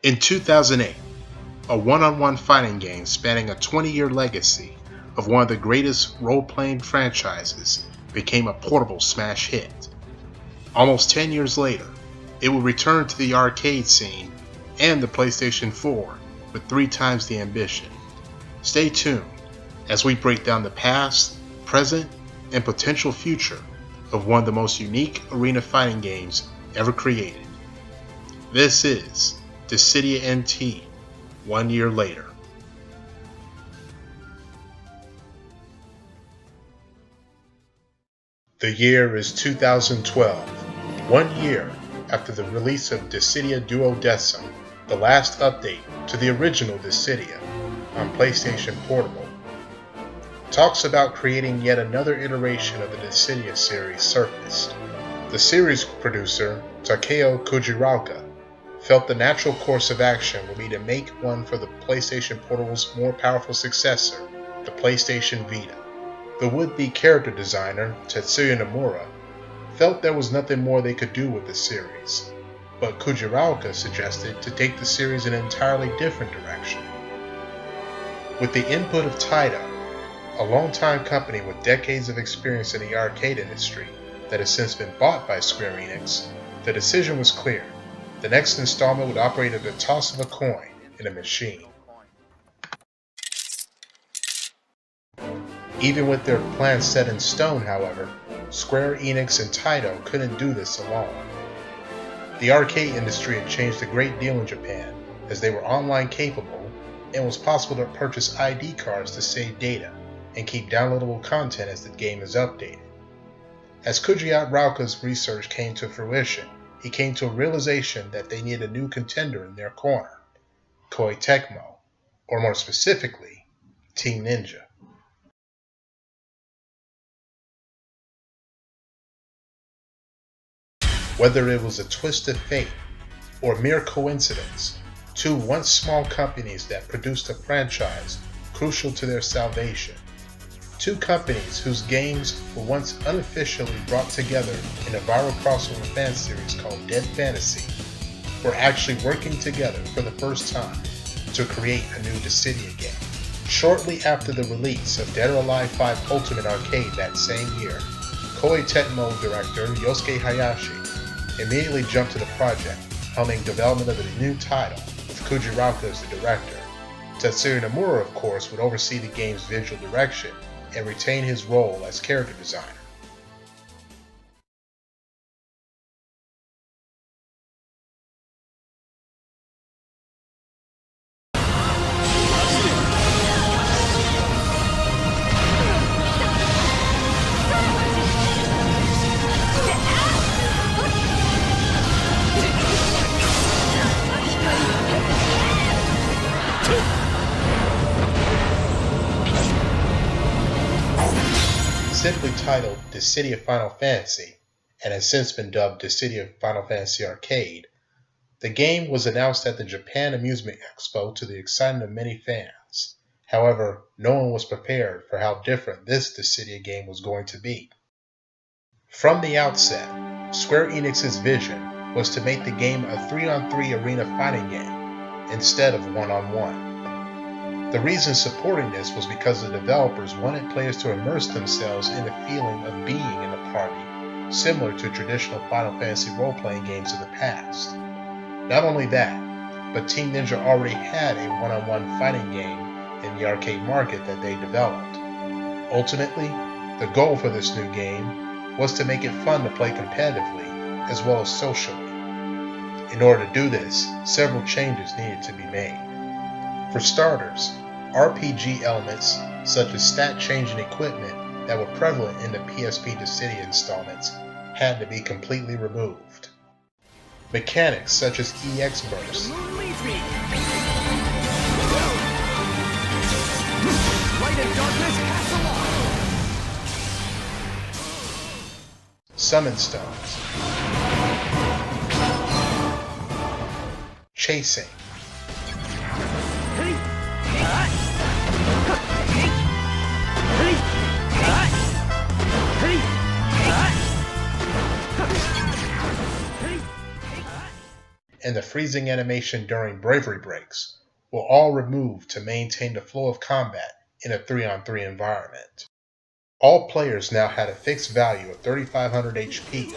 In 2008, a one-on-one fighting game spanning a 20-year legacy of one of the greatest role-playing franchises became a portable smash hit. Almost 10 years later, it will return to the arcade scene and the PlayStation 4 with 3 times the ambition. Stay tuned as we break down the past, present, and potential future of one of the most unique arena fighting games ever created. This is Dissidia NT, 1 year later. The year is 2012, 1 year after the release of Dissidia Duodecim, the last update to the original Dissidia on PlayStation Portable. Talks about creating yet another iteration of the Dissidia series surfaced. The series producer, AToH Project, felt the natural course of action would be to make one for the PlayStation Portable's more powerful successor, the PlayStation Vita. The would-be character designer, Tetsuya Nomura, felt there was nothing more they could do with the series, but Kujiraoka suggested to take the series in an entirely different direction. With the input of Taito, a longtime company with decades of experience in the arcade industry that has since been bought by Square Enix, the decision was clear. The next installment would operate at the toss of a coin in a machine. Even with their plans set in stone, however, Square Enix and Taito couldn't do this alone. The arcade industry had changed a great deal in Japan, as they were online capable and it was possible to purchase ID cards to save data and keep downloadable content as the game is updated. As Kujiraoka's research came to fruition, he came to a realization that they needed a new contender in their corner, Koei Tecmo, or more specifically, Team Ninja. Whether it was a twist of fate or mere coincidence, two once small companies that produced a franchise crucial to their salvation, two companies whose games were once unofficially brought together in a viral crossover fan series called Dead Fantasy, were actually working together for the first time to create a new Dissidia game. Shortly after the release of Dead or Alive 5 Ultimate Arcade that same year, Koei Tecmo director Yosuke Hayashi immediately jumped to the project, helming development of the new title, with Kujiraoka as the director. Tetsuya Nomura, of course, would oversee the game's visual direction and retain his role as character designer. Simply titled Dissidia Final Fantasy, and has since been dubbed Dissidia Final Fantasy Arcade, the game was announced at the Japan Amusement Expo to the excitement of many fans. However, no one was prepared for how different this Dissidia game was going to be. From the outset, Square Enix's vision was to make the game a 3-on-3 arena fighting game, instead of 1-on-1. The reason supporting this was because the developers wanted players to immerse themselves in the feeling of being in a party, similar to traditional Final Fantasy role-playing games of the past. Not only that, but Team Ninja already had a 1-on-1 fighting game in the arcade market that they developed. Ultimately, the goal for this new game was to make it fun to play competitively as well as socially. In order to do this, several changes needed to be made. For starters, RPG elements such as stat changing equipment that were prevalent in the PSP Dissidia installments had to be completely removed. Mechanics such as EX bursts, summon stones, chasing, and the freezing animation during bravery breaks were all removed to maintain the flow of combat in a 3-on-3 environment. All players now had a fixed value of 3,500 HP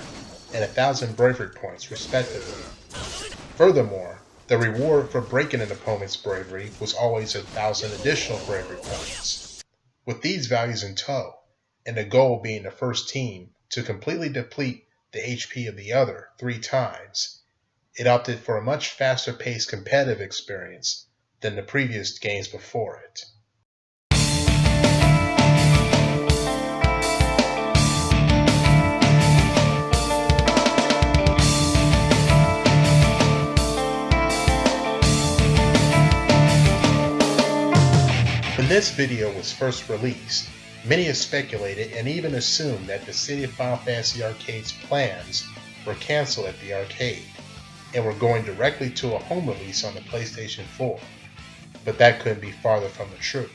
and 1,000 bravery points respectively. Furthermore, the reward for breaking an opponent's bravery was always 1,000 additional bravery points. With these values in tow, and the goal being the first team to completely deplete the HP of the other 3 times, it opted for a much faster paced competitive experience than the previous games before it. When this video was first released, many have speculated and even assumed that Dissidia Final Fantasy Arcade's plans were cancelled at the arcade and were going directly to a home release on the PlayStation 4, but that couldn't be farther from the truth.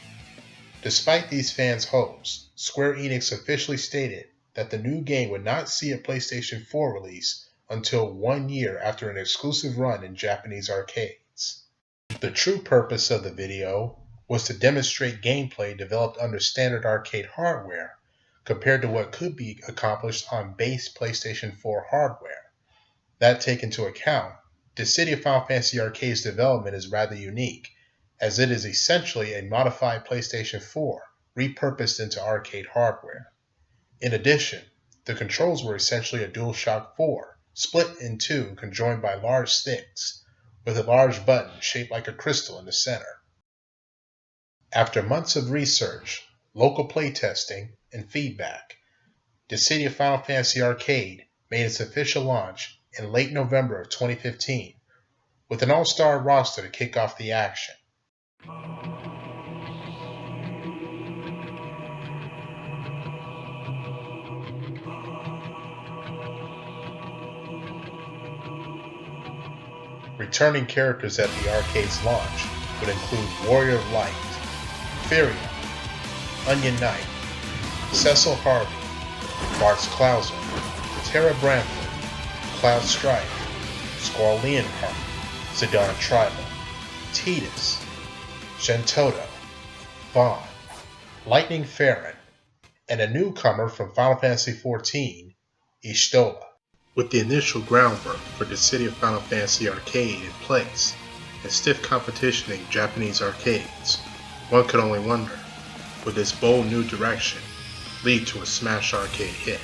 Despite these fans' hopes, Square Enix officially stated that the new game would not see a PlayStation 4 release until 1 year after an exclusive run in Japanese arcades. The true purpose of the video was to demonstrate gameplay developed under standard arcade hardware compared to what could be accomplished on base PlayStation 4 hardware. That taken into account, Dissidia Final Fantasy Arcade's development is rather unique, as it is essentially a modified PlayStation 4 repurposed into arcade hardware. In addition, the controls were essentially a DualShock 4 split in two conjoined by large sticks, with a large button shaped like a crystal in the center. After months of research, local playtesting, and feedback, Dissidia Final Fantasy Arcade made its official launch in late November of 2015, with an all-star roster to kick off the action. Returning characters at the arcade's launch would include Warrior of Light, Furia, Onion Knight, Cecil Harvey, Marks Clouser, Tara Bramford, Cloud Strife, Squall Leonhardt, Zidane Tribal, Tidus, Gentoto, Vaughn, Lightning Farron, and a newcomer from Final Fantasy XIV, Y'shtola. With the initial groundwork for Dissidia Final Fantasy Arcade in place and stiff competition in Japanese arcades, one could only wonder, would this bold new direction lead to a smash arcade hit?